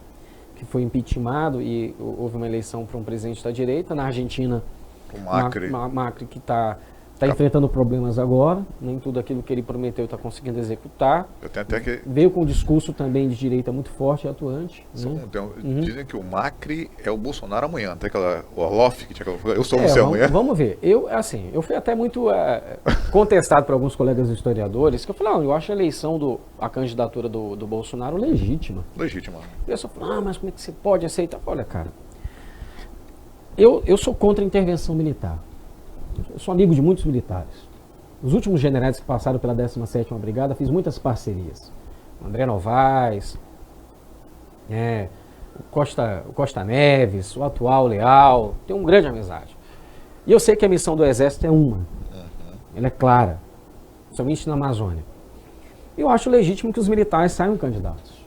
que foi impeachmentado e houve uma eleição para um presidente da direita. Na Argentina, O Macri. Macri que está enfrentando problemas agora, nem tudo aquilo que ele prometeu está conseguindo executar. Eu tenho até que... Veio com um discurso também de direita muito forte e atuante. Né? Dizem que o Macri é o Bolsonaro amanhã. Tem aquela Orloff que tinha aquela... Eu sou você amanhã. Vamos ver. Eu fui até muito contestado por alguns colegas historiadores, que eu falei, eu acho a candidatura do Bolsonaro legítima. Legítima. E eu só falei, mas como é que você pode aceitar? Olha, cara, eu sou contra a intervenção militar. Eu sou amigo de muitos militares. Os últimos generais que passaram pela 17ª Brigada, fiz muitas parcerias. O André Novaes, o Costa Neves, o atual Leal, tenho uma grande amizade. E eu sei que a missão do Exército é uma. Ela é clara, somente na Amazônia. Eu acho legítimo que os militares saiam candidatos.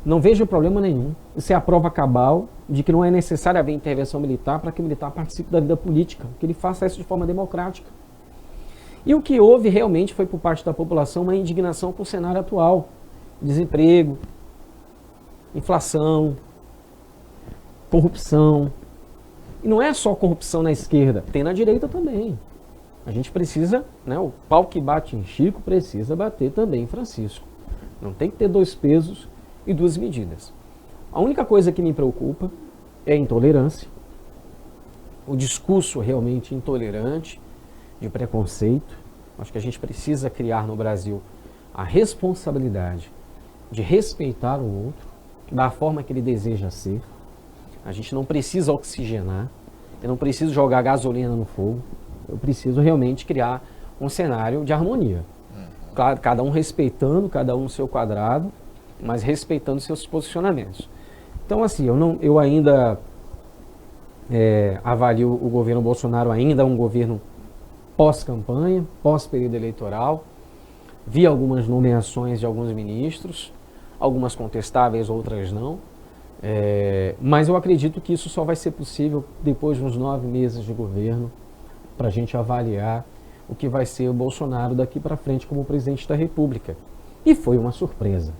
Não vejo problema nenhum. Isso é a prova cabal de que não é necessário haver intervenção militar para que o militar participe da vida política, que ele faça isso de forma democrática. E o que houve realmente foi por parte da população uma indignação com o cenário atual. Desemprego, inflação, corrupção. E não é só corrupção na esquerda, tem na direita também. A gente precisa, né, o pau que bate em Chico precisa bater também em Francisco. Não tem que ter dois pesos e duas medidas. A única coisa que me preocupa é a intolerância, o discurso realmente intolerante, de preconceito. Acho que a gente precisa criar no Brasil a responsabilidade de respeitar o outro, da forma que ele deseja ser. A gente não precisa oxigenar, eu não preciso jogar gasolina no fogo, eu preciso realmente criar um cenário de harmonia. Claro, cada um respeitando, cada um no seu quadrado, mas respeitando seus posicionamentos. Então, assim, eu ainda avalio o governo Bolsonaro ainda um governo pós-campanha, pós-período eleitoral. Vi algumas nomeações de alguns ministros, algumas contestáveis, outras não. Mas eu acredito que isso só vai ser possível depois de uns 9 meses de governo, para a gente avaliar o que vai ser o Bolsonaro daqui para frente como presidente da República. E foi uma surpresa.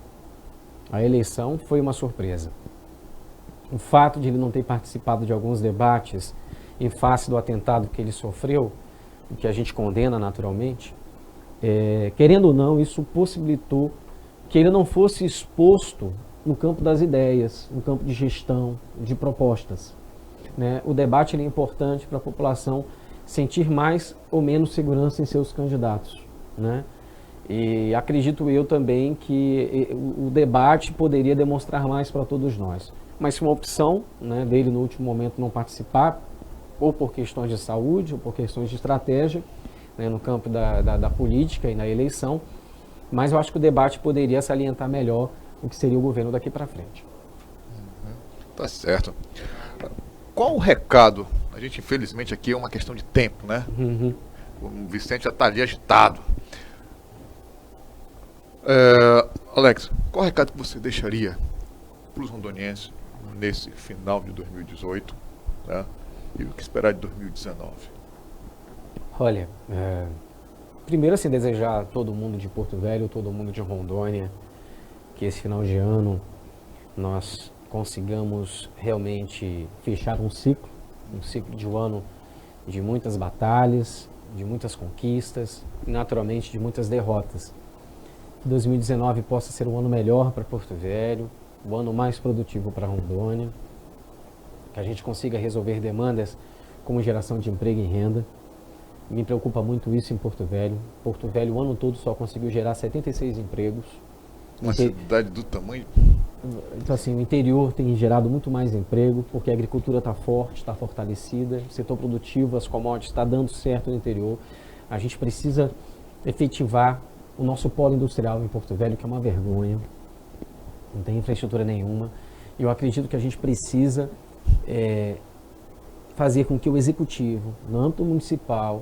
A eleição foi uma surpresa. O fato de ele não ter participado de alguns debates em face do atentado que ele sofreu, o que a gente condena naturalmente, querendo ou não, isso possibilitou que ele não fosse exposto no campo das ideias, no campo de gestão, de propostas. Né? O debate ele é importante para a população sentir mais ou menos segurança em seus candidatos. Né? E acredito eu também que o debate poderia demonstrar mais para todos nós. Mas se uma opção, né, dele no último momento não participar, ou por questões de saúde, ou por questões de estratégia, né, no campo da política e na eleição, mas eu acho que o debate poderia salientar melhor o que seria o governo daqui para frente. Tá certo. Qual o recado? A gente, infelizmente, aqui é uma questão de tempo, né? O Vicente já está ali agitado. Alex, qual o recado que você deixaria para os rondonienses nesse final de 2018, né? E o que esperar de 2019? Olha, primeiro assim, desejar a todo mundo de Porto Velho, todo mundo de Rondônia, que esse final de ano nós consigamos realmente fechar um ciclo de um ano de muitas batalhas, de muitas conquistas e naturalmente de muitas derrotas. Que 2019 possa ser um ano melhor para Porto Velho, um ano mais produtivo para Rondônia, que a gente consiga resolver demandas como geração de emprego e renda. Me preocupa muito isso em Porto Velho. Porto Velho o ano todo só conseguiu gerar 76 empregos. Uma cidade do tamanho... Então assim, o interior tem gerado muito mais emprego, porque a agricultura está forte, está fortalecida, o setor produtivo, as commodities, está dando certo no interior. A gente precisa efetivar o nosso polo industrial em Porto Velho, que é uma vergonha, não tem infraestrutura nenhuma. E eu acredito que a gente precisa fazer com que o executivo, no âmbito municipal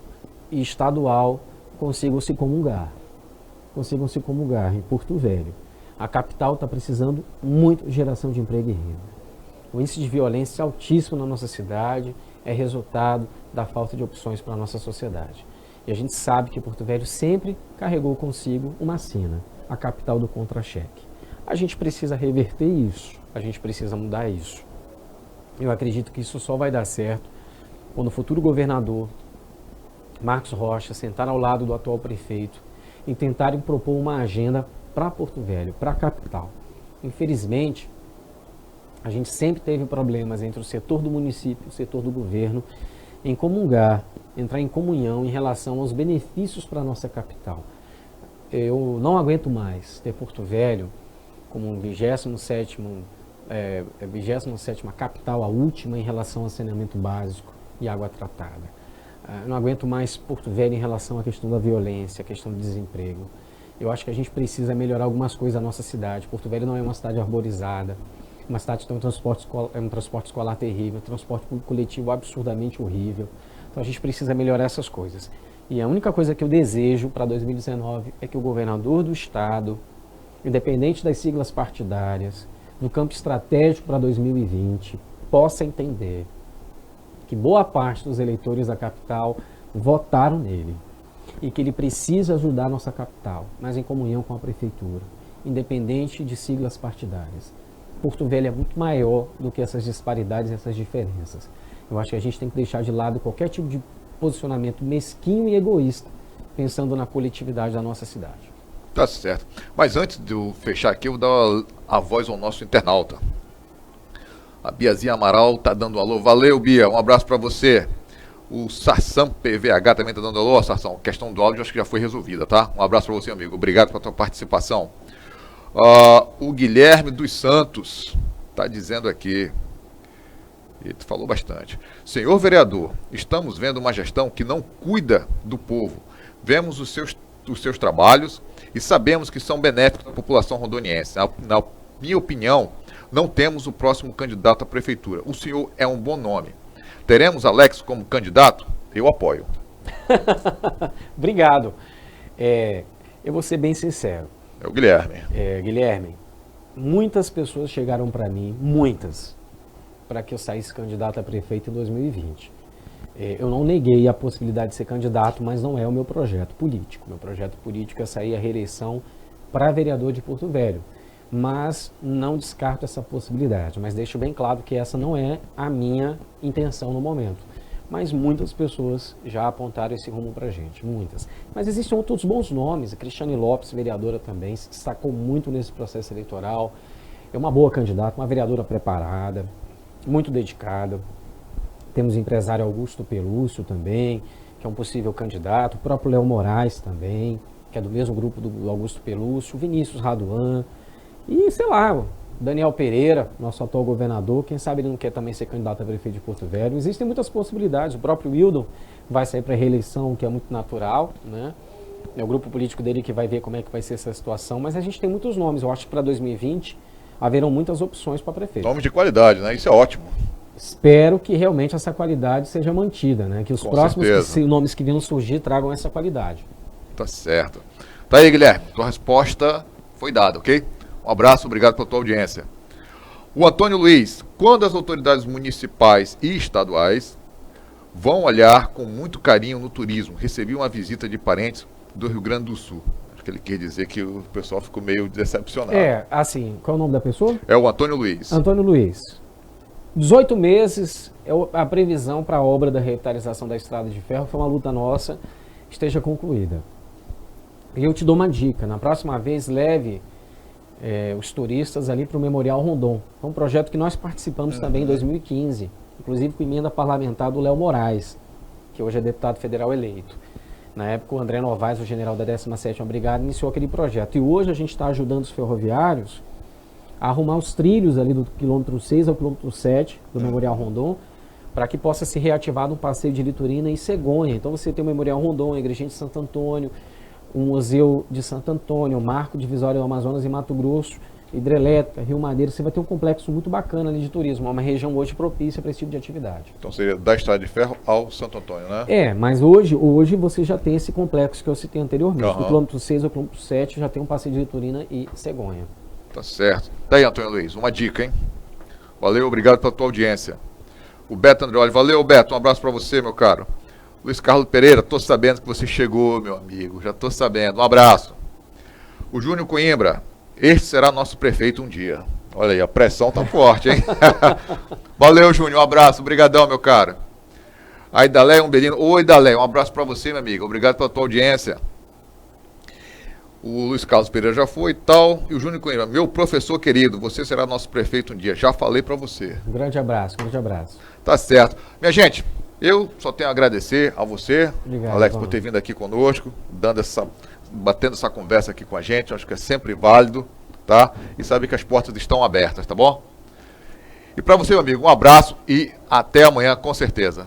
e estadual, consigam se comungar em Porto Velho. A capital está precisando muito de geração de emprego e renda. O índice de violência altíssimo na nossa cidade é resultado da falta de opções para a nossa sociedade. E a gente sabe que Porto Velho sempre carregou consigo uma sina, a capital do contra-cheque. A gente precisa reverter isso, a gente precisa mudar isso. Eu acredito que isso só vai dar certo quando o futuro governador, Marcos Rocha, sentar ao lado do atual prefeito e tentarem propor uma agenda para Porto Velho, para a capital. Infelizmente, a gente sempre teve problemas entre o setor do município e o setor do governo em comungar, entrar em comunhão em relação aos benefícios para a nossa capital. Eu não aguento mais ter Porto Velho como um 27ª capital, a última em relação a saneamento básico e água tratada. Não aguento mais Porto Velho em relação à questão da violência, à questão do desemprego. Eu acho que a gente precisa melhorar algumas coisas na nossa cidade. Porto Velho não é uma cidade arborizada, uma cidade que tem um transporte escolar terrível, um transporte coletivo absurdamente horrível. Então a gente precisa melhorar essas coisas. E a única coisa que eu desejo para 2019 é que o governador do estado, independente das siglas partidárias, no campo estratégico para 2020, possa entender que boa parte dos eleitores da capital votaram nele e que ele precisa ajudar a nossa capital, mas em comunhão com a prefeitura, independente de siglas partidárias. Porto Velho é muito maior do que essas disparidades e essas diferenças. Eu acho que a gente tem que deixar de lado qualquer tipo de posicionamento mesquinho e egoísta, pensando na coletividade da nossa cidade. Tá certo. Mas antes de eu fechar aqui, eu vou dar a voz ao nosso internauta. A Biazinha Amaral tá dando um alô. Valeu, Bia. Um abraço para você. O Sarsam PVH também tá dando alô. Sarsam, a questão do áudio acho que já foi resolvida, tá? Um abraço para você, amigo. Obrigado pela tua participação. O Guilherme dos Santos tá dizendo aqui. Ele falou bastante. Senhor vereador, estamos vendo uma gestão que não cuida do povo. Vemos os seus trabalhos e sabemos que são benéficos à população rondoniense. Na minha opinião, não temos o próximo candidato à prefeitura. O senhor é um bom nome. Teremos Alex como candidato? Eu apoio. Obrigado. Eu vou ser bem sincero. É o Guilherme. Guilherme, muitas pessoas chegaram para mim, muitas, para que eu saísse candidato a prefeito em 2020. Eu não neguei a possibilidade de ser candidato, mas não é o meu projeto político. Meu projeto político é sair a reeleição para vereador de Porto Velho. Mas não descarto essa possibilidade. Mas deixo bem claro que essa não é a minha intenção no momento. Mas muitas pessoas já apontaram esse rumo para a gente, muitas. Mas existem outros bons nomes. A Cristiane Lopes, vereadora também, se destacou muito nesse processo eleitoral. É uma boa candidata, uma vereadora preparada, muito dedicada. Temos o empresário Augusto Pelúcio também, que é um possível candidato. O próprio Léo Moraes também, que é do mesmo grupo do Augusto Pelúcio. O Vinícius Raduan. E, sei lá, o Daniel Pereira, nosso atual governador. Quem sabe ele não quer também ser candidato a prefeito de Porto Velho. Existem muitas possibilidades. O próprio Wildon vai sair para reeleição, que é muito natural, né? É o grupo político dele que vai ver como é que vai ser essa situação. Mas a gente tem muitos nomes. Eu acho que para 2020 haverão muitas opções para prefeito. Nome de qualidade, né? Isso é ótimo. Espero que realmente essa qualidade seja mantida, né? Que os Com próximos nomes que virão surgir tragam essa qualidade. Tá certo. Tá aí, Guilherme. Tua resposta foi dada, ok? Um abraço, obrigado pela tua audiência. O Antônio Luiz, quando as autoridades municipais e estaduais vão olhar com muito carinho no turismo? Recebi uma visita de parentes do Rio Grande do Sul. Acho que ele quer dizer que o pessoal ficou meio decepcionado. Assim, qual é o nome da pessoa? É o Antônio Luiz. Antônio Luiz. 18 meses é a previsão para a obra da revitalização da Estrada de Ferro. Foi uma luta nossa, esteja concluída. E eu te dou uma dica, na próxima vez leve os turistas ali para o Memorial Rondon. É um projeto que nós participamos também em 2015, inclusive com emenda parlamentar do Léo Moraes, que hoje é deputado federal eleito. Na época o André Novaes, o general da 17ª Brigada, iniciou aquele projeto. E hoje a gente está ajudando os ferroviários a arrumar os trilhos ali do quilômetro 6 ao quilômetro 7 do Memorial Rondon, para que possa ser reativado um passeio de litorina e cegonha. Então você tem o Memorial Rondon, a Igrejinha de Santo Antônio, o Museu de Santo Antônio, o Marco Divisório do Amazonas e Mato Grosso, Hidrelétrica, Rio Madeira. Você vai ter um complexo muito bacana ali de turismo, é uma região hoje propícia para esse tipo de atividade. Então seria da Estrada de Ferro ao Santo Antônio, né? Mas hoje você já tem esse complexo que eu citei anteriormente. Do quilômetro 6 ao quilômetro 7 já tem um passeio de litorina e cegonha. Tá certo. Daí, Antônio Luiz, uma dica, hein? Valeu, obrigado pela tua audiência. O Beto Andreoli, valeu, Beto, um abraço para você, meu caro. Luiz Carlos Pereira, tô sabendo que você chegou, meu amigo, já tô sabendo, um abraço. O Júnior Coimbra, este será nosso prefeito um dia. Olha aí, a pressão tá forte, hein? Valeu, Júnior, um abraço, obrigadão, meu caro. Aí, Dalé Umberino, oi, Dalé, um abraço para você, meu amigo, obrigado pela tua audiência. O Luiz Carlos Pereira já foi e tal. E o Júnior Coimbra, meu professor querido, você será nosso prefeito um dia. Já falei para você. Um grande abraço, um grande abraço. Tá certo. Minha gente, eu só tenho a agradecer a você, obrigado, Alex, por ter vindo aqui conosco, batendo essa conversa aqui com a gente. Acho que é sempre válido, tá? E sabe que as portas estão abertas, tá bom? E para você, meu amigo, um abraço e até amanhã, com certeza.